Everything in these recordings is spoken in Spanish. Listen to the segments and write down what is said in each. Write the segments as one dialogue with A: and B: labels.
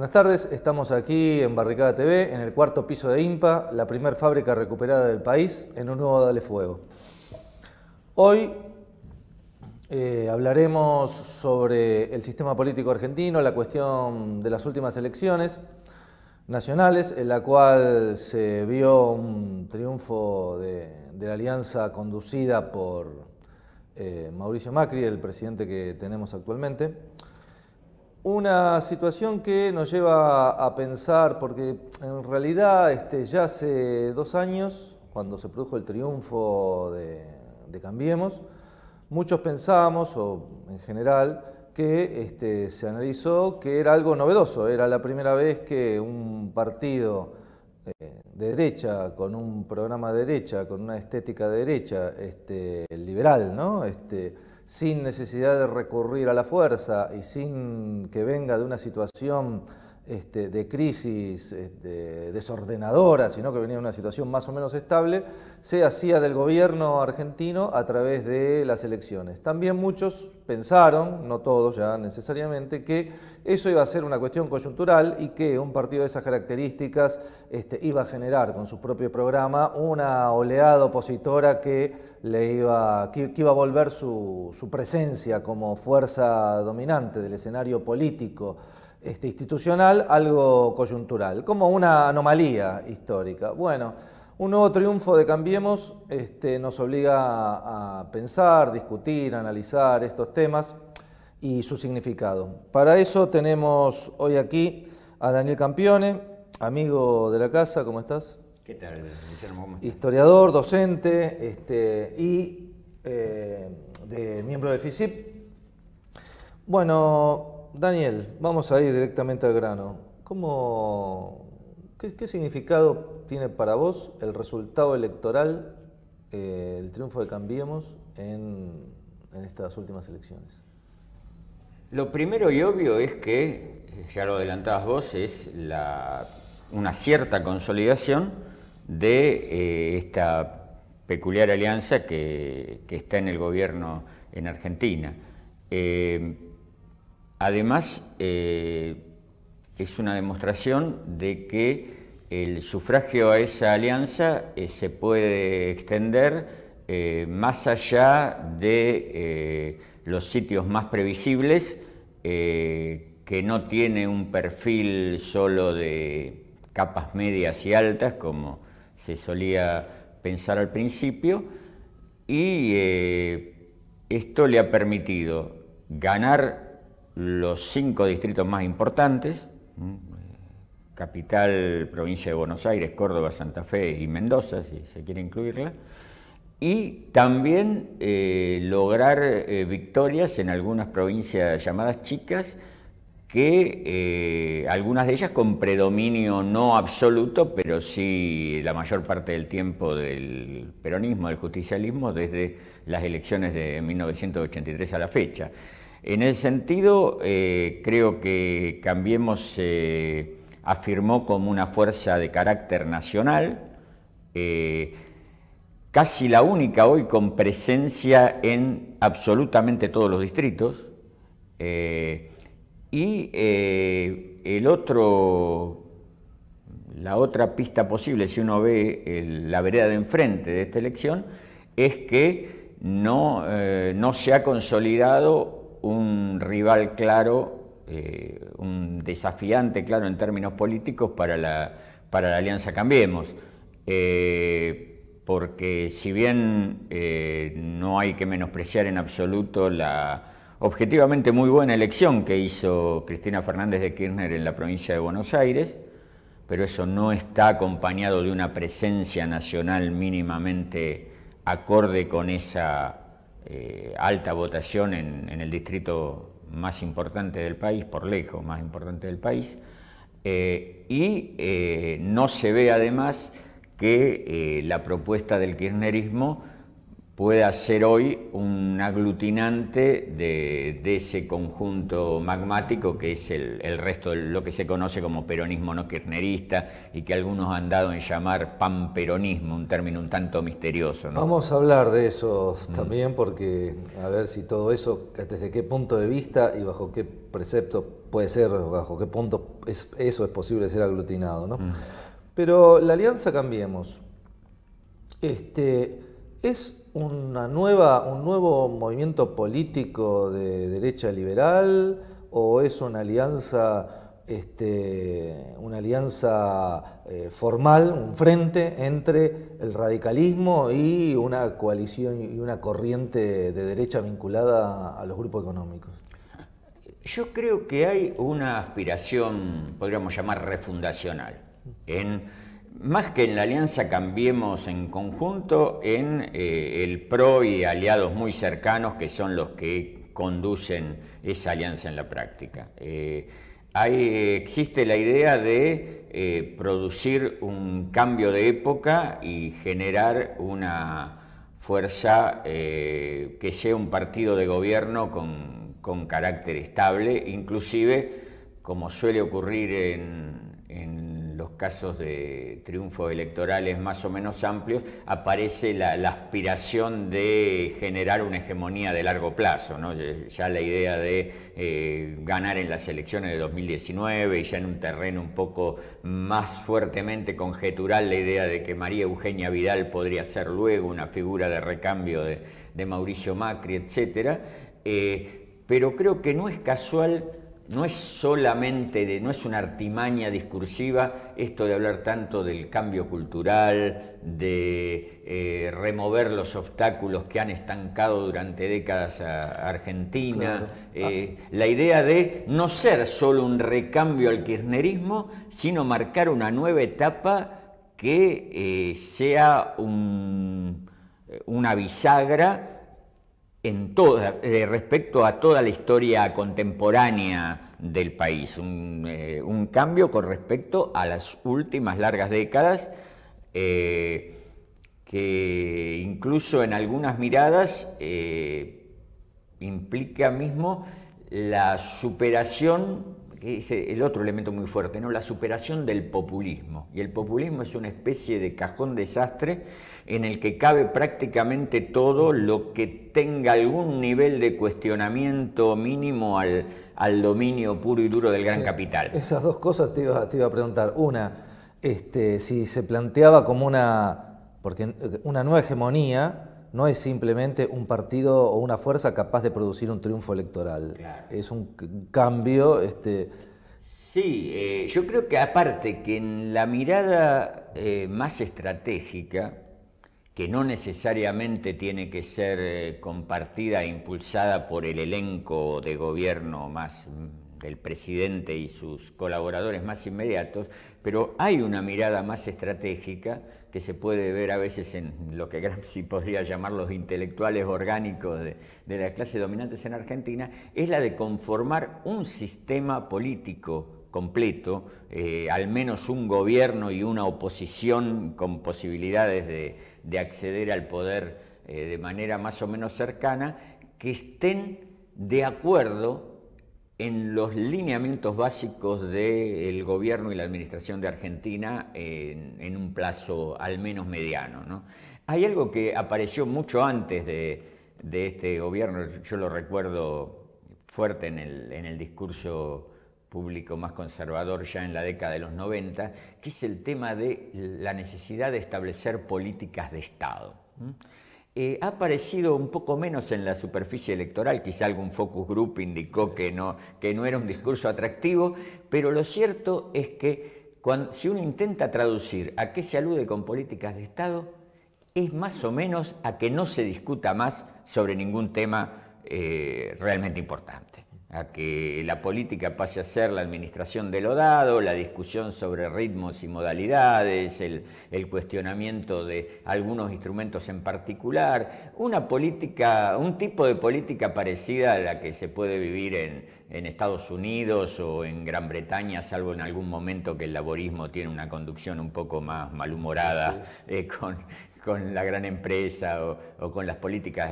A: Buenas tardes, estamos aquí en Barricada TV, en el cuarto piso de INPA, la primer fábrica recuperada del país, en un nuevo Dale Fuego. Hoy hablaremos sobre el sistema político argentino, la cuestión de las últimas elecciones nacionales, en la cual se vio un triunfo de la alianza conducida por Mauricio Macri, el presidente que tenemos actualmente. Una situación que nos lleva a pensar, porque en realidad ya hace 2 años, cuando se produjo el triunfo de Cambiemos, muchos pensábamos, o en general, que se analizó que era algo novedoso, era la primera vez que un partido de derecha, con un programa de derecha, con una estética de derecha, liberal, ¿no? Sin necesidad de recurrir a la fuerza y sin que venga de una situación de crisis desordenadora, sino que venía de una situación más o menos estable, se hacía del gobierno argentino a través de las elecciones. También muchos pensaron, no todos ya necesariamente, que eso iba a ser una cuestión coyuntural y que un partido de esas características iba a generar con su propio programa una oleada opositora que iba a volver su presencia como fuerza dominante del escenario político institucional algo coyuntural, como una anomalía histórica. Bueno, un nuevo triunfo de Cambiemos nos obliga a pensar, discutir, analizar estos temas y su significado. Para eso tenemos hoy aquí a Daniel Campione, amigo de la casa. ¿Cómo estás?
B: ¿Qué tal, Guillermo? ¿Cómo estás?
A: Historiador, docente y miembro del FISIP. Bueno, Daniel, vamos a ir directamente al grano. ¿Qué significado tiene para vos el resultado electoral, el triunfo de Cambiemos en estas últimas elecciones?
B: Lo primero y obvio es que, ya lo adelantabas vos, es una cierta consolidación de esta peculiar alianza que está en el gobierno en Argentina. Además, es una demostración de que el sufragio a esa alianza se puede extender más allá de los sitios más previsibles, que no tiene un perfil solo de capas medias y altas, como se solía pensar al principio, y esto le ha permitido ganar los 5 distritos más importantes, Capital, Provincia de Buenos Aires, Córdoba, Santa Fe y Mendoza, si se quiere incluirla, y también lograr victorias en algunas provincias llamadas chicas, que algunas de ellas con predominio no absoluto, pero sí la mayor parte del tiempo del peronismo, del justicialismo, desde las elecciones de 1983 a la fecha. En ese sentido, creo que Cambiemos se afirmó como una fuerza de carácter nacional, casi la única hoy con presencia en absolutamente todos los distritos, la otra pista posible, si uno ve la vereda de enfrente de esta elección, es que no se ha consolidado un rival claro, un desafiante claro en términos políticos para la alianza Cambiemos. Porque si bien no hay que menospreciar en absoluto la objetivamente muy buena elección que hizo Cristina Fernández de Kirchner en la provincia de Buenos Aires, pero eso no está acompañado de una presencia nacional mínimamente acorde con esa alta votación en el distrito más importante del país, por lejos más importante del país, no se ve además que la propuesta del kirchnerismo pueda ser hoy un aglutinante de ese conjunto magmático que es el resto de lo que se conoce como peronismo no kirchnerista y que algunos han dado en llamar panperonismo, un término un tanto misterioso, ¿no?
A: Vamos a hablar de eso también, porque a ver si todo eso, desde qué punto de vista y bajo qué precepto puede ser, bajo qué punto eso es posible ser aglutinado, ¿no? Pero la Alianza Cambiemos, ¿es un nuevo movimiento político de derecha liberal o es una alianza, formal, un frente entre el radicalismo y una coalición y una corriente de derecha vinculada a los grupos económicos?
B: Yo creo que hay una aspiración, podríamos llamar refundacional, más que en la Alianza Cambiemos en conjunto, en el PRO y aliados muy cercanos que son los que conducen esa alianza en la práctica. Existe la idea de producir un cambio de época y generar una fuerza que sea un partido de gobierno con carácter estable, inclusive, como suele ocurrir en los casos de triunfos electorales más o menos amplios, aparece la aspiración de generar una hegemonía de largo plazo, ¿no? Ya la idea de ganar en las elecciones de 2019 y ya en un terreno un poco más fuertemente conjetural la idea de que María Eugenia Vidal podría ser luego una figura de recambio de Mauricio Macri, etc. Pero creo que no es casual. No es solamente, no es una artimaña discursiva esto de hablar tanto del cambio cultural, de remover los obstáculos que han estancado durante décadas a Argentina. Claro. La idea de no ser solo un recambio al kirchnerismo, sino marcar una nueva etapa que sea una bisagra respecto a toda la historia contemporánea del país, un cambio con respecto a las últimas largas décadas, que incluso en algunas miradas implica mismo la superación, que es el otro elemento muy fuerte, ¿no? La superación del populismo. Y el populismo es una especie de cajón desastre en el que cabe prácticamente todo lo que tenga algún nivel de cuestionamiento mínimo al dominio puro y duro del gran capital.
A: Esas dos cosas te iba a preguntar. Una, si se planteaba como porque una nueva hegemonía no es simplemente un partido o una fuerza capaz de producir un triunfo electoral. Claro. Es un cambio.
B: Sí, yo creo que aparte que en la mirada más estratégica, que no necesariamente tiene que ser compartida e impulsada por el elenco de gobierno más del presidente y sus colaboradores más inmediatos, pero hay una mirada más estratégica que se puede ver a veces en lo que Gramsci podría llamar los intelectuales orgánicos de la clase dominantes en Argentina, es la de conformar un sistema político completo, al menos un gobierno y una oposición con posibilidades de acceder al poder de manera más o menos cercana, que estén de acuerdo en los lineamientos básicos del gobierno y la administración de Argentina en un plazo al menos mediano, ¿no? Hay algo que apareció mucho antes de este gobierno, yo lo recuerdo fuerte en el discurso público más conservador ya en la década de los 90, que es el tema de la necesidad de establecer políticas de Estado. Ha aparecido un poco menos en la superficie electoral, quizá algún focus group indicó que no era un discurso atractivo, pero lo cierto es que si uno intenta traducir a qué se alude con políticas de Estado, es más o menos a que no se discuta más sobre ningún tema realmente importante, a que la política pase a ser la administración de lo dado, la discusión sobre ritmos y modalidades, el cuestionamiento de algunos instrumentos en particular, un tipo de política parecida a la que se puede vivir en Estados Unidos o en Gran Bretaña, salvo en algún momento que el laborismo tiene una conducción un poco más malhumorada, sí, con la gran empresa o con las políticas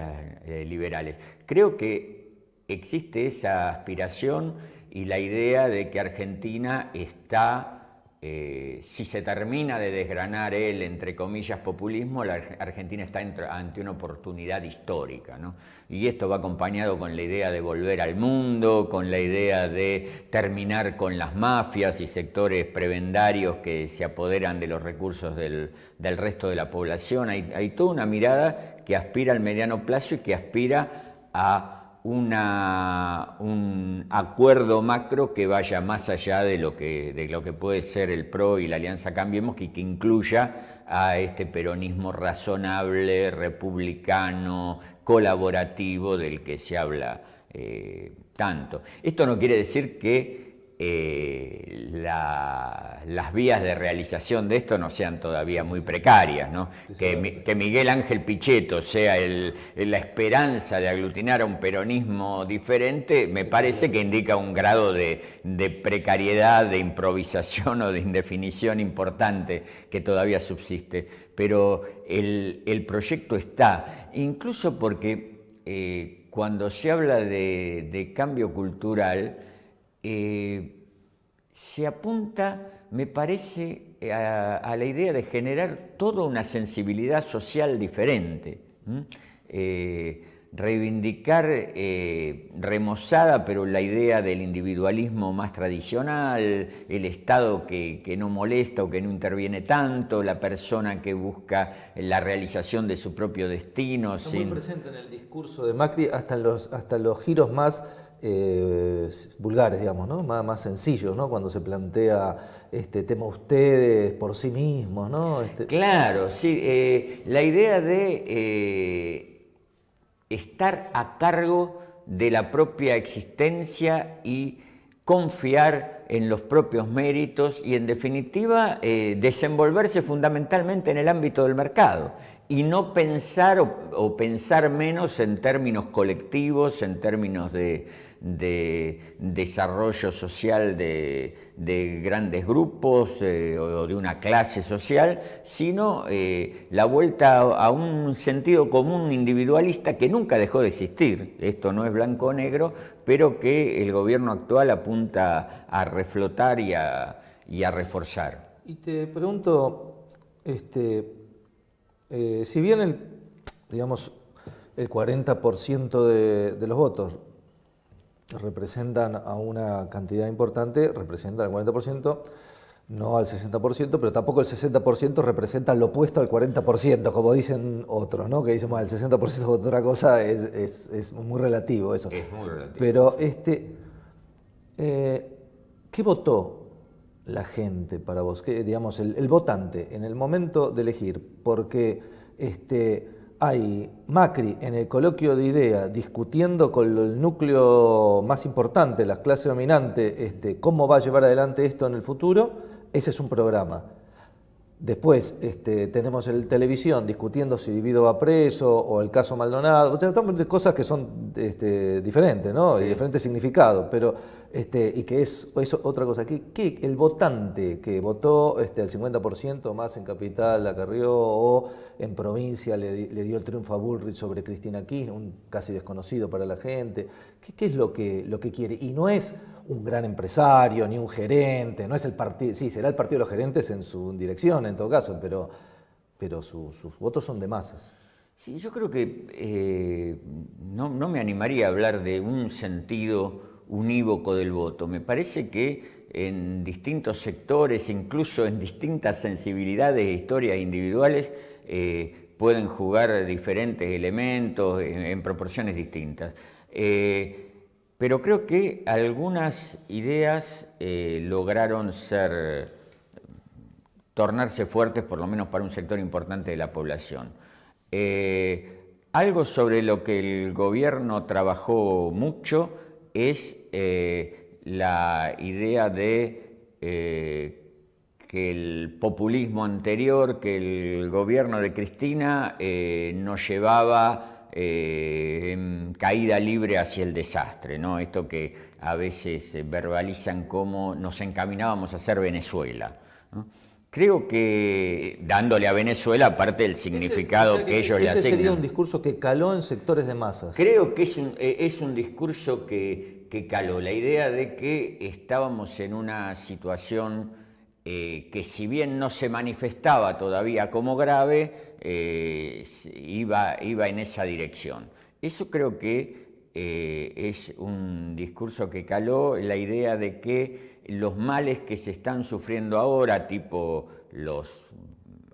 B: liberales. Creo que existe esa aspiración y la idea de que Argentina está, si se termina de desgranar el, entre comillas, populismo, la Argentina está ante una oportunidad histórica, ¿no? Y esto va acompañado con la idea de volver al mundo, con la idea de terminar con las mafias y sectores prebendarios que se apoderan de los recursos del resto de la población. Hay toda una mirada que aspira al mediano plazo y que aspira a un acuerdo macro que vaya más allá de lo que puede ser el PRO y la Alianza Cambiemos, y que incluya a este peronismo razonable, republicano, colaborativo del que se habla tanto. Esto no quiere decir que las vías de realización de esto no sean todavía muy precarias, ¿no? Que Miguel Ángel Pichetto sea la esperanza de aglutinar a un peronismo diferente, me parece que indica un grado de precariedad, de improvisación o de indefinición importante que todavía subsiste. Pero el proyecto está, incluso porque cuando se habla de cambio cultural, se apunta, me parece, a la idea de generar toda una sensibilidad social diferente, reivindicar, remozada, pero la idea del individualismo más tradicional, el Estado que no molesta o que no interviene tanto, la persona que busca la realización de su propio destino.
A: Está muy presente en el discurso de Macri hasta los giros más vulgares, digamos, ¿no? Más sencillos, ¿no? Cuando se plantea tema ustedes por sí mismos, ¿no?
B: Claro, sí, la idea de estar a cargo de la propia existencia y confiar en los propios méritos y, en definitiva, desenvolverse fundamentalmente en el ámbito del mercado y no pensar o pensar menos en términos colectivos, en términos de desarrollo social de grandes grupos o de una clase social, sino la vuelta a un sentido común individualista que nunca dejó de existir. Esto no es blanco o negro, pero que el gobierno actual apunta a reflotar y a reforzar.
A: Y te pregunto, si bien digamos, el 40% de los votos representan a una cantidad importante, representan al 40%, no al 60%, pero tampoco el 60% representa lo opuesto al 40%, como dicen otros, ¿no? Que dicen, bueno, el 60% es otra cosa, es muy relativo eso.
B: Es muy relativo.
A: Pero, ¿qué votó la gente para vos? Digamos, el votante en el momento de elegir, porque hay Macri en el coloquio de ideas discutiendo con el núcleo más importante, la clase dominante, cómo va a llevar adelante esto en el futuro. Ese es un programa. Después tenemos el televisión discutiendo si Divido va preso o el caso Maldonado. O sea, estamos de cosas que son diferentes, ¿no? Sí. Y diferentes significados, pero y que es otra cosa. ¿Qué el votante que votó el 50% más en Capital a Carrió o en provincia le dio el triunfo a Bullrich sobre Cristina Kirchner, un casi desconocido para la gente? ¿Qué es lo que quiere? Y no es un gran empresario, ni un gerente, no es el partido, sí, será el partido de los gerentes en su dirección en todo caso, pero sus votos son de masas.
B: Sí, yo creo que no me animaría a hablar de un sentido unívoco del voto. Me parece que en distintos sectores, incluso en distintas sensibilidades e historias individuales, pueden jugar diferentes elementos en proporciones distintas. Pero creo que algunas ideas lograron tornarse fuertes, por lo menos para un sector importante de la población. Algo sobre lo que el gobierno trabajó mucho es la idea de que el populismo anterior, que el gobierno de Cristina nos llevaba en caída libre hacia el desastre, ¿no? Esto que a veces verbalizan como nos encaminábamos a ser Venezuela, ¿no? Creo que dándole a Venezuela, aparte del significado que ellos le asignan.
A: Ese sería un discurso que caló en sectores de masas.
B: Creo que es un discurso que caló. La idea de que estábamos en una situación que, si bien no se manifestaba todavía como grave, iba en esa dirección. Eso creo que es un discurso que caló, la idea de que los males que se están sufriendo ahora, tipo los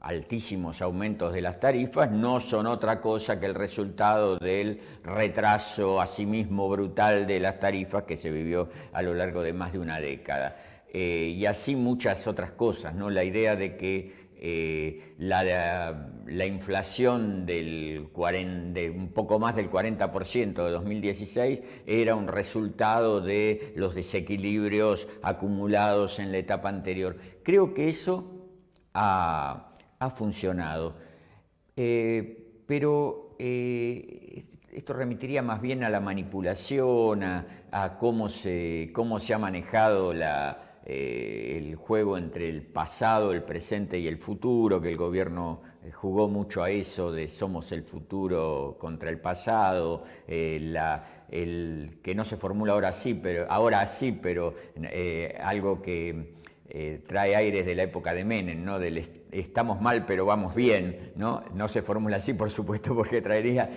B: altísimos aumentos de las tarifas, no son otra cosa que el resultado del retraso asimismo brutal de las tarifas que se vivió a lo largo de más de una década. Y así muchas otras cosas, ¿no? La idea de que la inflación de un poco más del 40% de 2016 era un resultado de los desequilibrios acumulados en la etapa anterior. Creo que eso ha funcionado, pero esto remitiría más bien a la manipulación, a cómo se ha manejado el juego entre el pasado, el presente y el futuro, que el gobierno jugó mucho a eso de somos el futuro contra el pasado, que no se formula ahora sí, pero algo que trae aires de la época de Menem, ¿no? Del estamos mal pero vamos bien, ¿no? No se formula así, por supuesto, porque traería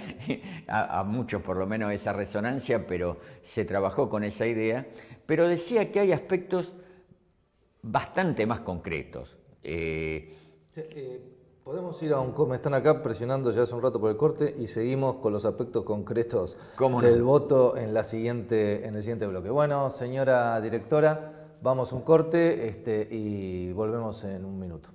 B: a muchos por lo menos esa resonancia, pero se trabajó con esa idea. Pero decía que hay aspectos bastante más concretos.
A: Podemos ir a un corte, me están acá presionando ya hace un rato por el corte y seguimos con los aspectos concretos del voto en el siguiente bloque. Bueno, señora directora, vamos a un corte y volvemos en un minuto.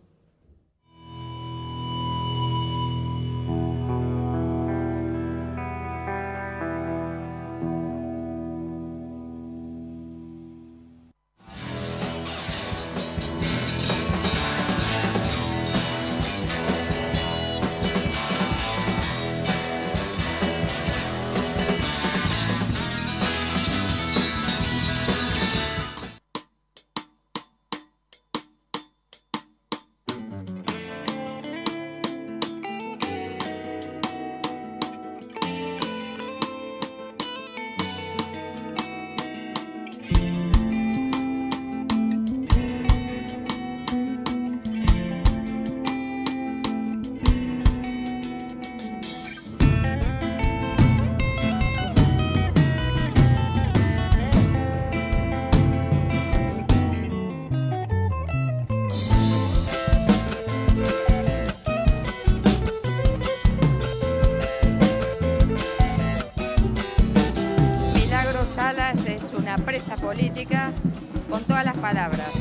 C: Presa política con todas las palabras.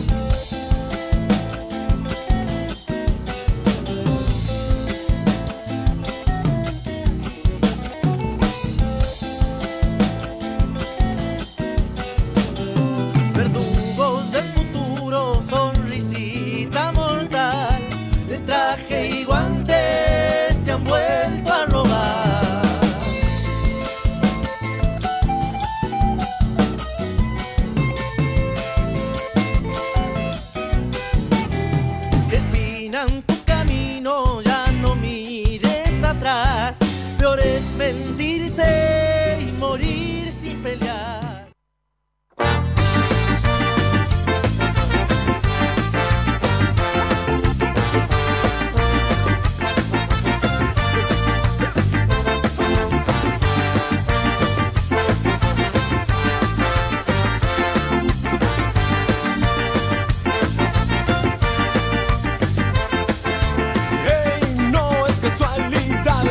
D: Verdugos del futuro, sonrisita mortal, de traje y guantes te han vuelto a robar. Tu camino, ya no mires atrás. Peor es mentirse y morir sin pelear.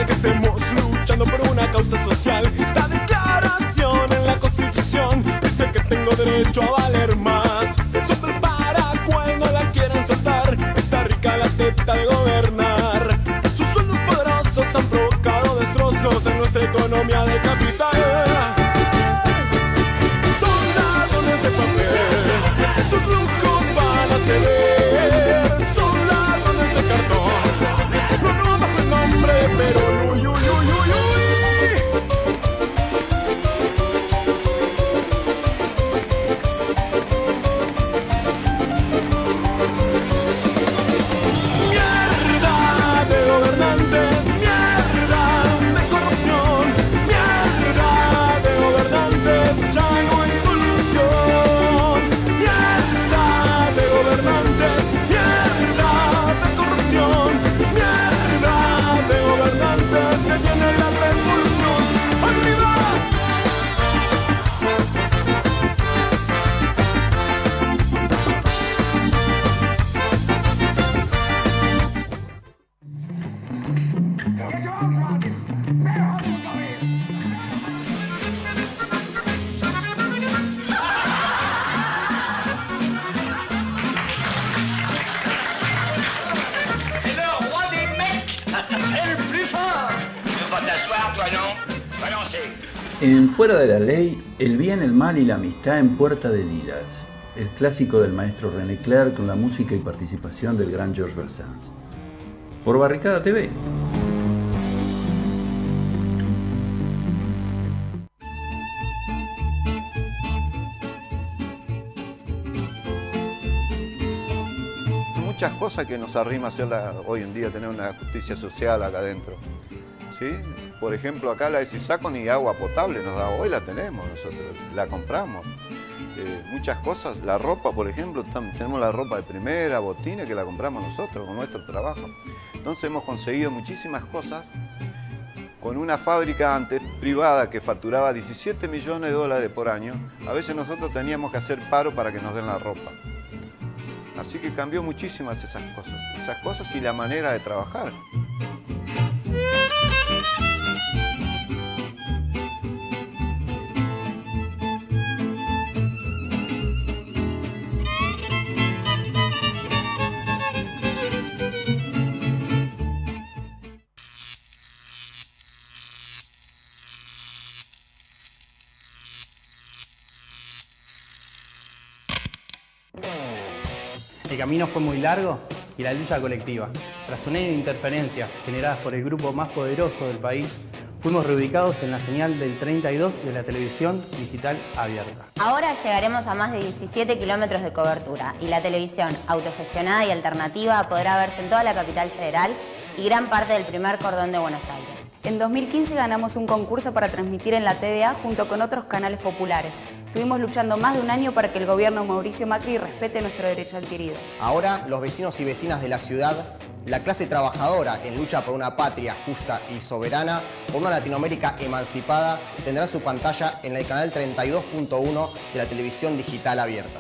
D: Que estemos luchando por una causa social. La declaración en la Constitución dice que tengo derecho a valer más. Solo para cuando la quieran soltar. Está rica la teta de gobernar. Sus sueldos poderosos han provocado destrozos en nuestra economía de capital. Son ladrones de papel, sus lujos van a ceder. Son ladrones de cartón, no bajo el nombre, pero
E: En Fuera de la Ley, el bien, el mal y la amistad en Puerta de Lilas, el clásico del maestro René Clair con la música y participación del gran Georges Brassens. Por Barricada TV.
F: Muchas cosas que nos arrima hacerla hoy en día, tener una justicia social acá adentro, ¿sí? Por ejemplo, acá la de Sisaco ni agua potable nos da, hoy la tenemos nosotros, la compramos. Muchas cosas, la ropa, por ejemplo, tenemos la ropa de primera, botines, que la compramos nosotros con nuestro trabajo. Entonces hemos conseguido muchísimas cosas con una fábrica antes privada que facturaba 17 millones de dólares por año. A veces nosotros teníamos que hacer paro para que nos den la ropa. Así que cambió muchísimas esas cosas y la manera de trabajar.
G: El camino fue muy largo y la lucha colectiva. Tras un año de interferencias generadas por el grupo más poderoso del país, fuimos reubicados en la señal del 32 de la televisión digital abierta.
H: Ahora llegaremos a más de 17 kilómetros de cobertura y la televisión autogestionada y alternativa podrá verse en toda la capital federal y gran parte del primer cordón de Buenos Aires.
I: En 2015 ganamos un concurso para transmitir en la TDA junto con otros canales populares. Estuvimos luchando más de un año para que el gobierno Mauricio Macri respete nuestro derecho adquirido.
J: Ahora los vecinos y vecinas de la ciudad, la clase trabajadora en lucha por una patria justa y soberana, por una Latinoamérica emancipada, tendrán su pantalla en el canal 32.1 de la televisión digital abierta.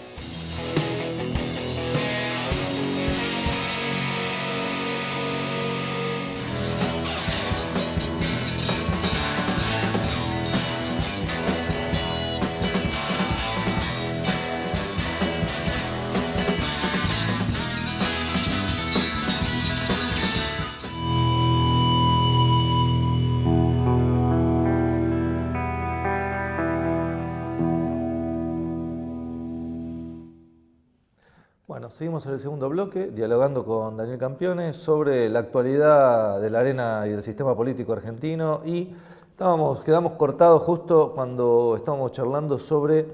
A: Bueno, seguimos en el segundo bloque, dialogando con Daniel Campione sobre la actualidad de la arena y del sistema político argentino, y quedamos cortados justo cuando estábamos charlando sobre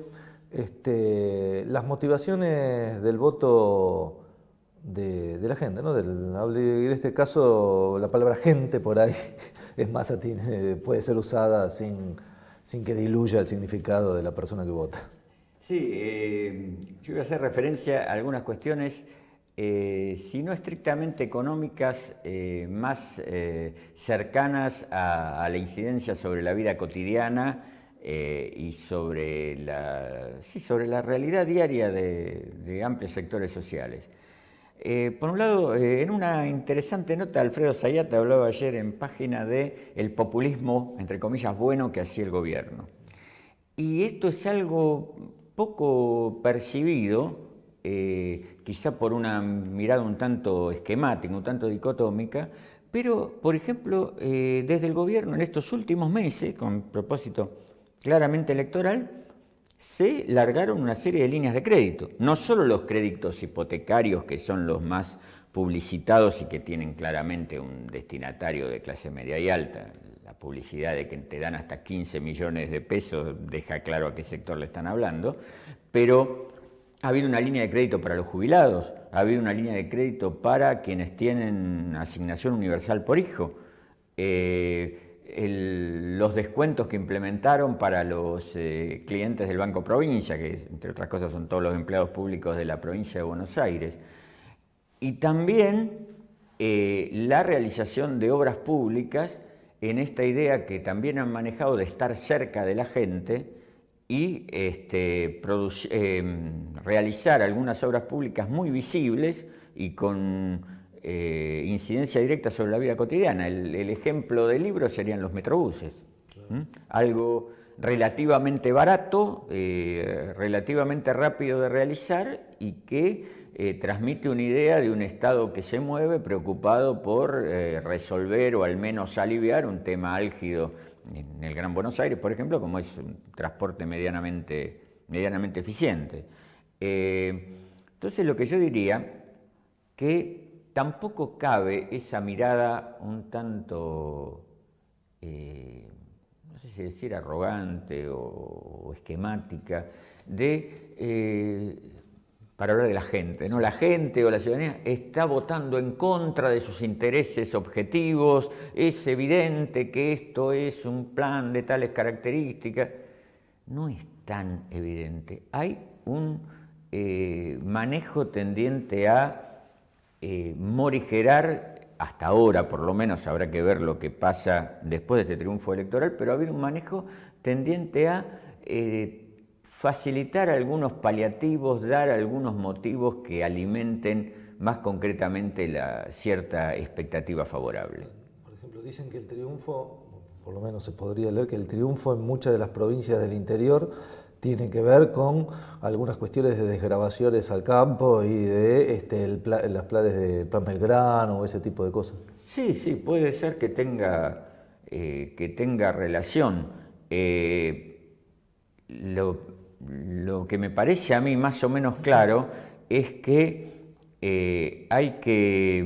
A: las motivaciones del voto de la gente, ¿no? En este caso la palabra gente por ahí es más puede ser usada sin que diluya el significado de la persona que vota.
B: Sí, yo voy a hacer referencia a algunas cuestiones, si no estrictamente económicas, más cercanas a la incidencia sobre la vida cotidiana y sobre la realidad diaria de amplios sectores sociales. Por un lado, en una interesante nota, Alfredo Zayata hablaba ayer en página de el populismo, entre comillas, bueno que hacía el gobierno. Y esto es algo poco percibido, quizá por una mirada un tanto esquemática, un tanto dicotómica, pero, por ejemplo, desde el gobierno en estos últimos meses, con propósito claramente electoral, se largaron una serie de líneas de crédito. No solo los créditos hipotecarios, que son los más publicitados y que tienen claramente un destinatario de clase media y alta. La publicidad de que te dan hasta 15 millones de pesos deja claro a qué sector le están hablando, pero ha habido una línea de crédito para los jubilados, ha habido una línea de crédito para quienes tienen asignación universal por hijo, los descuentos que implementaron para los clientes del Banco Provincia, que entre otras cosas son todos los empleados públicos de la provincia de Buenos Aires, y también la realización de obras públicas en esta idea que también han manejado de estar cerca de la gente y realizar algunas obras públicas muy visibles y con incidencia directa sobre la vida cotidiana. El ejemplo del libro serían los metrobuses. Algo relativamente barato, relativamente rápido de realizar y que transmite una idea de un Estado que se mueve preocupado por resolver o al menos aliviar un tema álgido en el Gran Buenos Aires, por ejemplo, como es un transporte medianamente eficiente. Entonces lo que yo diría que tampoco cabe esa mirada un tanto, no sé si decir arrogante o esquemática, para hablar de la gente, ¿no? La gente o la ciudadanía está votando en contra de sus intereses objetivos, es evidente que esto es un plan de tales características. No es tan evidente. Hay un manejo tendiente a morigerar, hasta ahora por lo menos, habrá que ver lo que pasa después de este triunfo electoral, pero ha habido un manejo tendiente a facilitar algunos paliativos, dar algunos motivos que alimenten más concretamente la cierta expectativa favorable.
A: Por ejemplo, dicen que el triunfo, por lo menos se podría leer, que el triunfo en muchas de las provincias del interior tiene que ver con algunas cuestiones de desgravaciones al campo y de las planes de Plan Belgrano o ese tipo de cosas.
B: Sí, sí, puede ser que tenga relación. Lo que me parece a mí más o menos claro es que hay que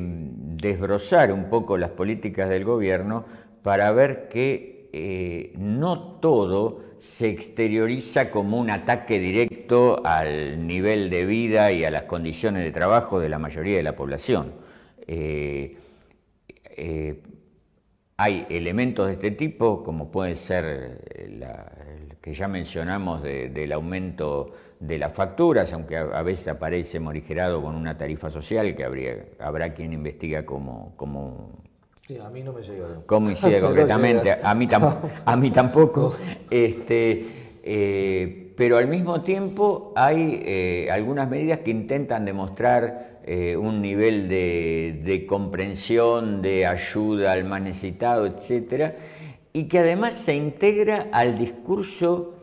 B: desbrozar un poco las políticas del gobierno para ver que no todo se exterioriza como un ataque directo al nivel de vida y a las condiciones de trabajo de la mayoría de la población. Hay elementos de este tipo, como puede ser el que ya mencionamos del aumento de las facturas, aunque a veces aparece morigerado con una tarifa social que habrá quien investiga como
A: sí, a mí no me llega.
B: ¿Cómo incide concretamente? A mí tampoco. Pero al mismo tiempo hay algunas medidas que intentan demostrar un nivel de comprensión, de ayuda al más necesitado, etcétera, y que además se integra al discurso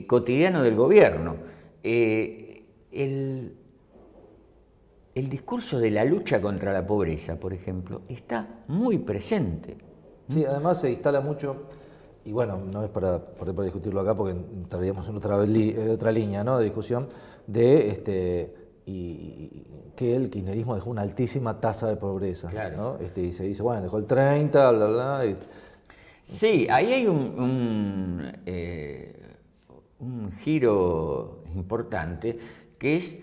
B: cotidiano del gobierno. El discurso de la lucha contra la pobreza, por ejemplo, está muy presente.
A: Sí, además se instala mucho, y bueno, no es para discutirlo acá porque entraríamos en otra línea, ¿no?, de discusión, que el kirchnerismo dejó una altísima tasa de pobreza, claro, ¿no? Y se dice, bueno, dejó el 30, bla, bla, bla.
B: Sí, ahí hay un giro importante, que es,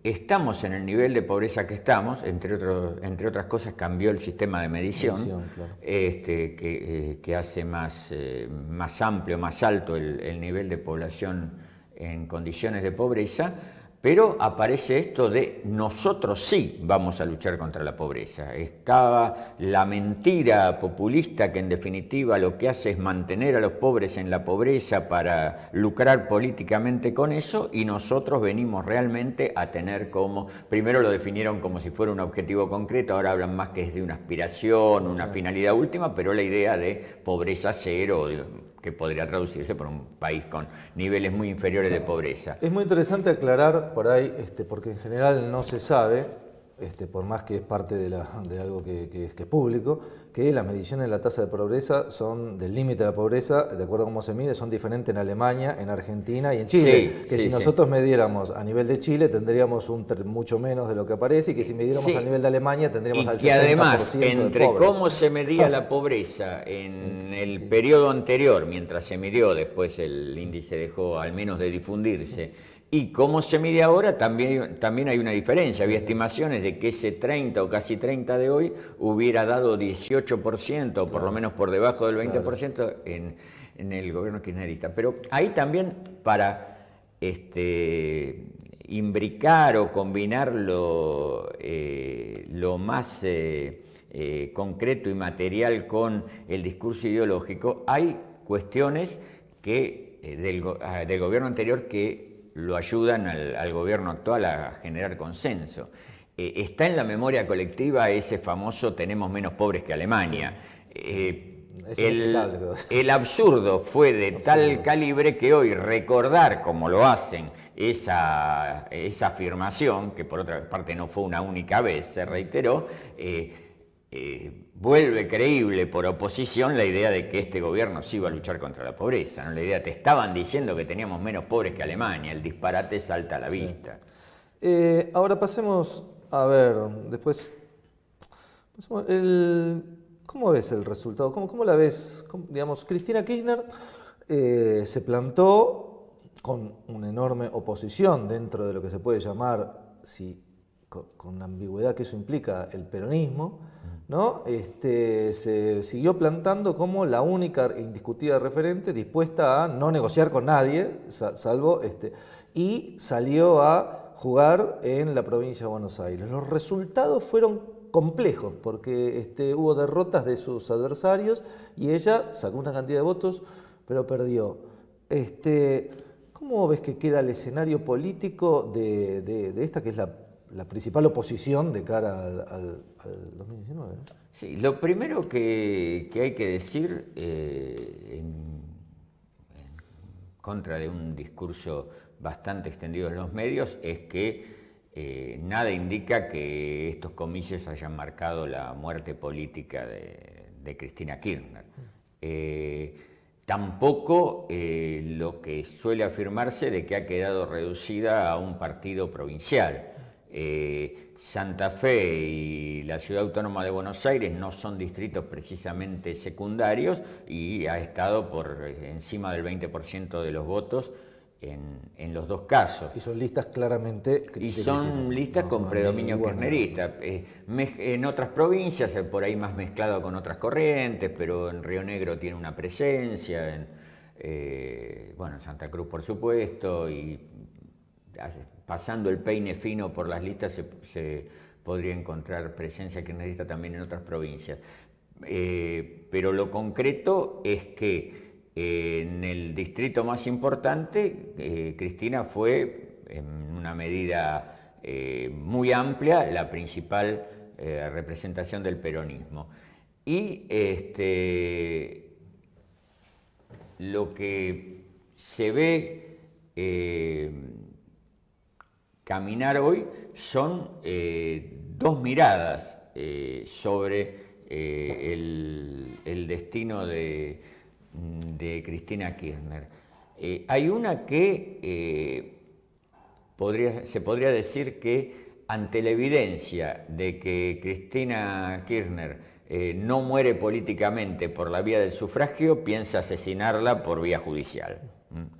B: estamos en el nivel de pobreza que estamos, entre otras cosas cambió el sistema de medición, claro, que hace más amplio, más alto el nivel de población en condiciones de pobreza, pero aparece esto de nosotros sí vamos a luchar contra la pobreza. Estaba la mentira populista que en definitiva lo que hace es mantener a los pobres en la pobreza para lucrar políticamente con eso, y nosotros venimos realmente a tener primero lo definieron como si fuera un objetivo concreto, ahora hablan más que es de una aspiración, una finalidad última, pero la idea de pobreza cero, que podría traducirse por un país con niveles muy inferiores de pobreza.
A: Es muy interesante aclarar por ahí, porque en general no se sabe, por más que es parte de algo que es público, que las mediciones de la tasa de pobreza son del límite de la pobreza, de acuerdo a cómo se mide, son diferentes en Alemania, en Argentina y en Chile. Sí, si nosotros midiéramos a nivel de Chile tendríamos mucho menos de lo que aparece, y que si midiéramos a nivel de Alemania tendríamos al 70% de pobres.
B: Y además, entre cómo se medía la pobreza en el periodo anterior, mientras se midió, después el índice dejó al menos de difundirse, y cómo se mide ahora, también hay una diferencia. Había estimaciones de que ese 30 o casi 30 de hoy hubiera dado 18%, o por lo menos por debajo del 20% en el gobierno kirchnerista. Pero ahí también, para imbricar o combinar lo más concreto y material con el discurso ideológico, hay cuestiones del gobierno anterior que lo ayudan al gobierno actual a generar consenso. Está en la memoria colectiva ese famoso "tenemos menos pobres que Alemania". El absurdo fue de tal calibre que hoy recordar, como lo hacen, esa afirmación, que por otra parte no fue una única vez, se reiteró, vuelve creíble por oposición la idea de que este gobierno sí iba a luchar contra la pobreza, ¿no? La idea, te estaban diciendo que teníamos menos pobres que Alemania, el disparate salta a la vista.
A: Ahora pasemos a ver, después, ¿cómo ves el resultado? ¿Cómo la ves? Digamos, Cristina Kirchner se plantó con una enorme oposición dentro de lo que se puede llamar, con la ambigüedad que eso implica, el peronismo, ¿no? Se siguió plantando como la única e indiscutida referente dispuesta a no negociar con nadie, salvo y salió a jugar en la provincia de Buenos Aires. Los resultados fueron complejos porque hubo derrotas de sus adversarios y ella sacó una cantidad de votos, pero perdió. ¿Cómo ves que queda el escenario político de esta que es la principal oposición de cara al 2019? ¿no?
B: Sí, lo primero que hay que decir en contra de un discurso bastante extendido en los medios es que nada indica que estos comicios hayan marcado la muerte política de Cristina Kirchner. Tampoco lo que suele afirmarse de que ha quedado reducida a un partido provincial. Santa Fe y la Ciudad Autónoma de Buenos Aires no son distritos precisamente secundarios y ha estado por encima del 20% de los votos en los dos casos.
A: Y son listas claramente
B: y son listas con predominio kirchnerista. En otras provincias, por ahí más mezclado con otras corrientes, pero en Río Negro tiene una presencia, en Santa Cruz por supuesto, y pasando el peine fino por las listas se podría encontrar presencia kirchnerista también en otras provincias. Pero lo concreto es que en el distrito más importante, Cristina fue, en una medida muy amplia, la principal representación del peronismo. Y lo que se ve caminar hoy son dos miradas sobre el destino de Cristina Kirchner. Hay una que se podría decir que ante la evidencia de que Cristina Kirchner no muere políticamente por la vía del sufragio, piensa asesinarla por vía judicial.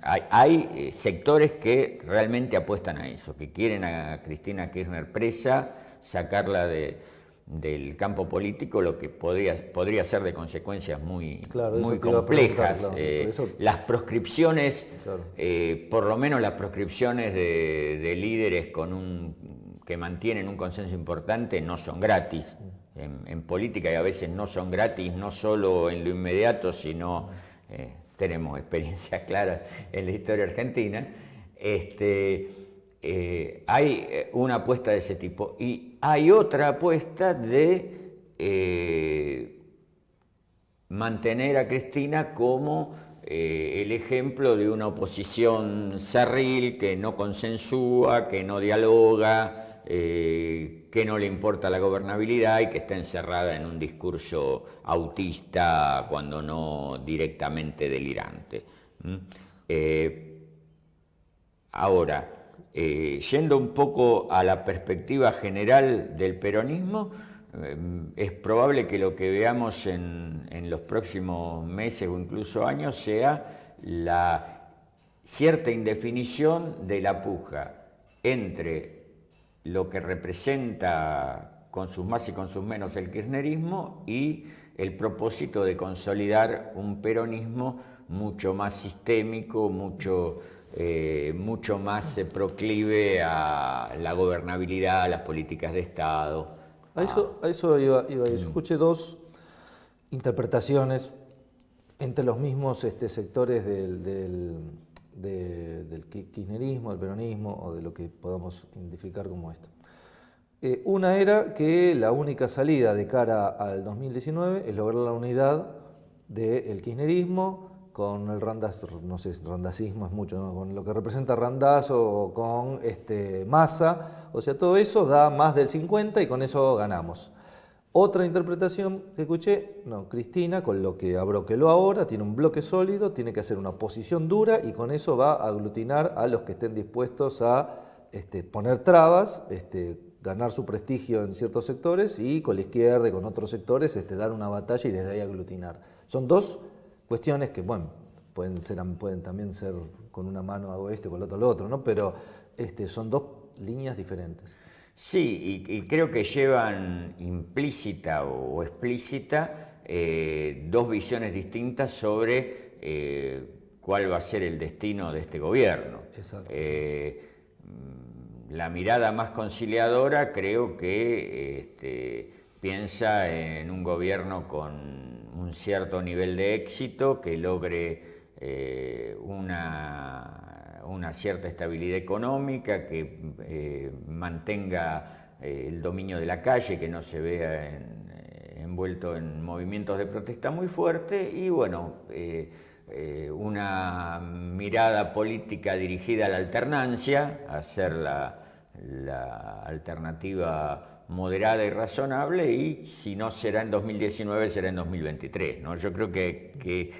B: Hay sectores que realmente apuestan a eso, que quieren a Cristina Kirchner presa, sacarla del campo político, lo que podría ser de consecuencias muy complejas. Las proscripciones, por lo menos las proscripciones de líderes que mantienen un consenso importante, no son gratis. En política, y a veces no son gratis, no solo en lo inmediato, sino tenemos experiencias claras en la historia argentina. Hay una apuesta de ese tipo y hay otra apuesta de mantener a Cristina como el ejemplo de una oposición cerril que no consensúa, que no dialoga, que no le importa la gobernabilidad y que está encerrada en un discurso autista, cuando no directamente delirante. Ahora, yendo un poco a la perspectiva general del peronismo, es probable que lo que veamos en los próximos meses o incluso años sea la cierta indefinición de la puja entre lo que representa con sus más y con sus menos el kirchnerismo y el propósito de consolidar un peronismo mucho más sistémico, mucho más proclive a la gobernabilidad, a las políticas de Estado.
A: A eso iba. Yo escuché dos interpretaciones entre los mismos sectores del kirchnerismo, del peronismo o de lo que podamos identificar como esto. Una era que la única salida de cara al 2019 es lograr la unidad del kirchnerismo con el no sé, randacismo es mucho, ¿no? Con lo que representa Randazzo o con Massa, o sea, todo eso da más del 50 y con eso ganamos. Otra interpretación que escuché, no, Cristina, con lo que abroqueló ahora, tiene un bloque sólido, tiene que hacer una oposición dura y con eso va a aglutinar a los que estén dispuestos a poner trabas, ganar su prestigio en ciertos sectores y con la izquierda y con otros sectores dar una batalla y desde ahí aglutinar. Son dos cuestiones que, bueno, pueden también ser con una mano hago con la otra lo otro, ¿no? Pero son dos líneas diferentes.
B: Sí, y creo que llevan implícita o explícita dos visiones distintas sobre cuál va a ser el destino de este gobierno.
A: Exacto.
B: La mirada más conciliadora creo que piensa en un gobierno con un cierto nivel de éxito que logre una cierta estabilidad económica, que mantenga el dominio de la calle, que no se vea envuelto en movimientos de protesta muy fuerte y bueno, una mirada política dirigida a la alternancia, a ser la alternativa moderada y razonable, y si no será en 2019 será en 2023, ¿no? Yo creo que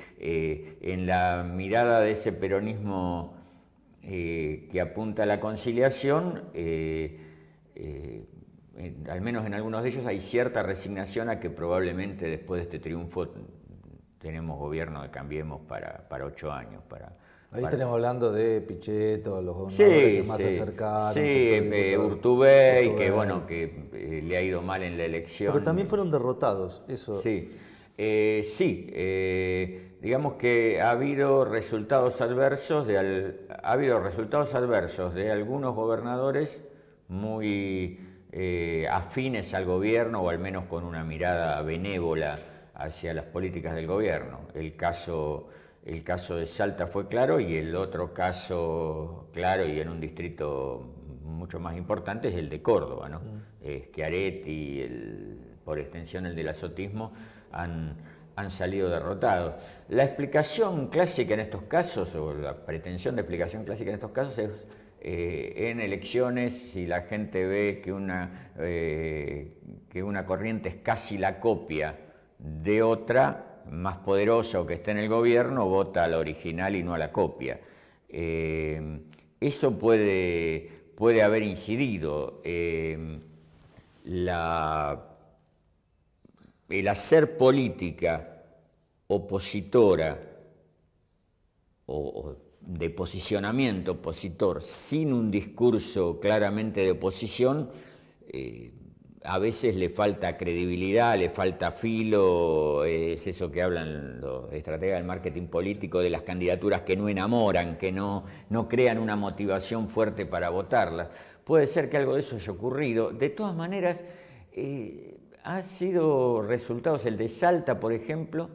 B: en la mirada de ese peronismo que apunta a la conciliación, al menos en algunos de ellos hay cierta resignación a que probablemente después de este triunfo tenemos gobierno de Cambiemos para 8 años.
A: Ahí estaremos hablando de Pichetto, los gobernadores más cercanos.
B: Sí, Urtubey, que bueno, que le ha ido mal en la elección.
A: Pero también fueron derrotados, eso.
B: Sí, digamos que ha habido resultados adversos de algunos gobernadores muy afines al gobierno, o al menos con una mirada benévola hacia las políticas del gobierno. El caso de Salta fue claro, y el otro caso claro y en un distrito mucho más importante es el de Córdoba, ¿no? Schiaretti y por extensión el del azotismo han salido derrotados. La explicación clásica en estos casos, o la pretensión de explicación clásica en estos casos es en elecciones, si la gente ve que una corriente es casi la copia de otra más poderosa o que esté en el gobierno, vota a la original y no a la copia. Eso puede haber incidido. El hacer política opositora o de posicionamiento opositor sin un discurso claramente de oposición, a veces le falta credibilidad, le falta filo, es eso que hablan los estrategas del marketing político, de las candidaturas que no enamoran, que no crean una motivación fuerte para votarlas. Puede ser que algo de eso haya ocurrido. De todas maneras, han sido resultados, el de Salta, por ejemplo,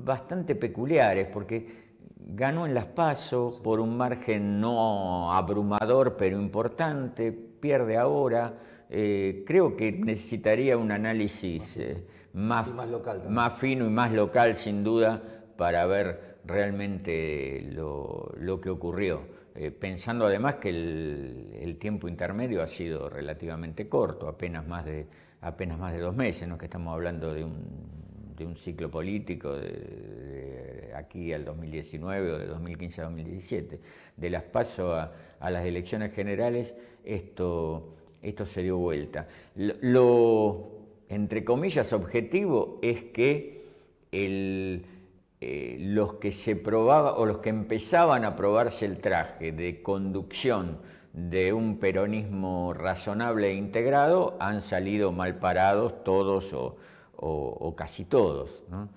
B: bastante peculiares, porque ganó en las PASO por un margen no abrumador, pero importante, pierde ahora. Creo que necesitaría un análisis más fino y más local, sin duda, para ver realmente lo que ocurrió. Pensando además que el tiempo intermedio ha sido relativamente corto, apenas más de 2 meses, ¿no? Que estamos hablando de un ciclo político de aquí al 2019 o de 2015 a 2017. De las PASO a las elecciones generales, esto se dio vuelta. Lo entre comillas, objetivo es que los que se probaba o los que empezaban a probarse el traje de conducción de un peronismo razonable e integrado han salido mal parados todos o casi todos, ¿no?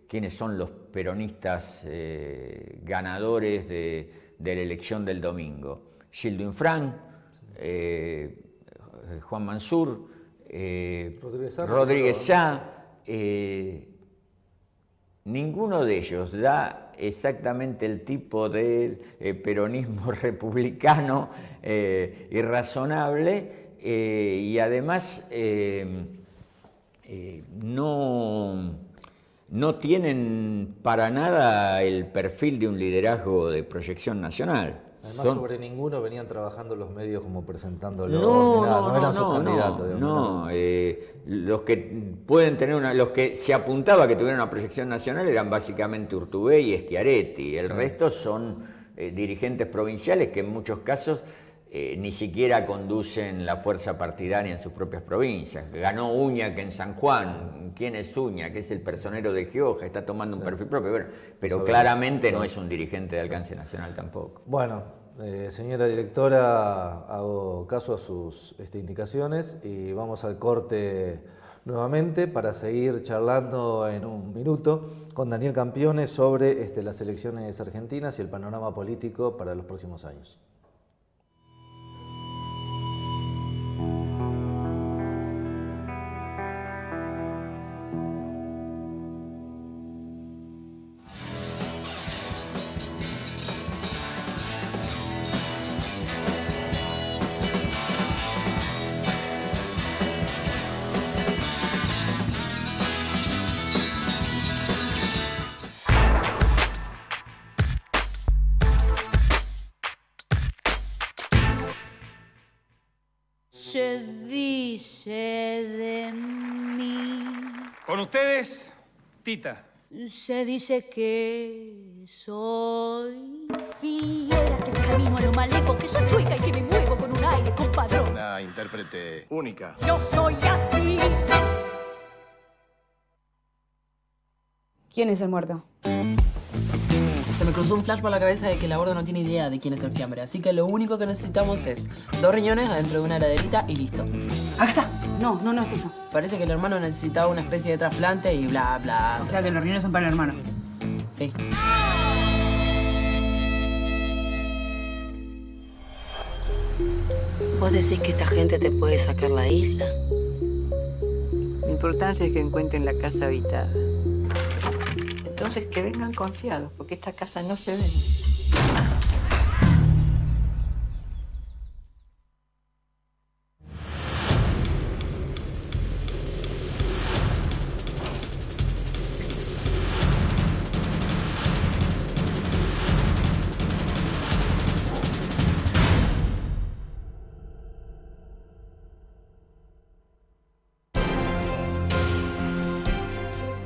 B: ¿Quiénes son los peronistas ganadores de la elección del domingo? Gildo Infran, Juan Mansur, Rodríguez Sá, ninguno de ellos da exactamente el tipo de peronismo republicano y razonable, y además no tienen para nada el perfil de un liderazgo de proyección nacional.
A: Además, sobre ninguno venían trabajando los medios como presentándolo.
B: No
A: eran sus candidatos.
B: Los que pueden tener los que se apuntaba que tuvieran una proyección nacional eran básicamente Urtubey y Schiaretti. El resto son dirigentes provinciales que en muchos casos ni siquiera conducen la fuerza partidaria en sus propias provincias. Ganó Uñac en San Juan. ¿Quién es Uñac? Que es el personero de Gioja, está tomando un perfil propio. Bueno, pero claramente no es un dirigente de alcance nacional tampoco.
A: Bueno, señora directora, hago caso a sus indicaciones y vamos al corte nuevamente para seguir charlando en un minuto con Daniel Campione sobre las elecciones argentinas y el panorama político para los próximos años.
K: Se dice de mí.
L: Con ustedes, Tita.
K: Se dice que soy fiera, que camino a lo malevo, que soy chueca y que me muevo con un aire compadrón.
L: Una intérprete única.
K: Yo soy así.
I: ¿Quién es el muerto?
M: Se me cruzó un flash por la cabeza de que la gorda no tiene idea de quién es el fiambre, así que lo único que necesitamos es 2 riñones adentro de una heladerita y listo.
I: Acá está. No es eso.
M: Parece que el hermano necesitaba una especie de trasplante y bla, bla.
I: O sea que los riñones son para el hermano.
M: Sí.
N: ¿Vos decís que esta gente te puede sacar la isla?
O: Lo importante es que encuentren la casa habitada. Entonces que vengan confiados, porque esta casa no se vende.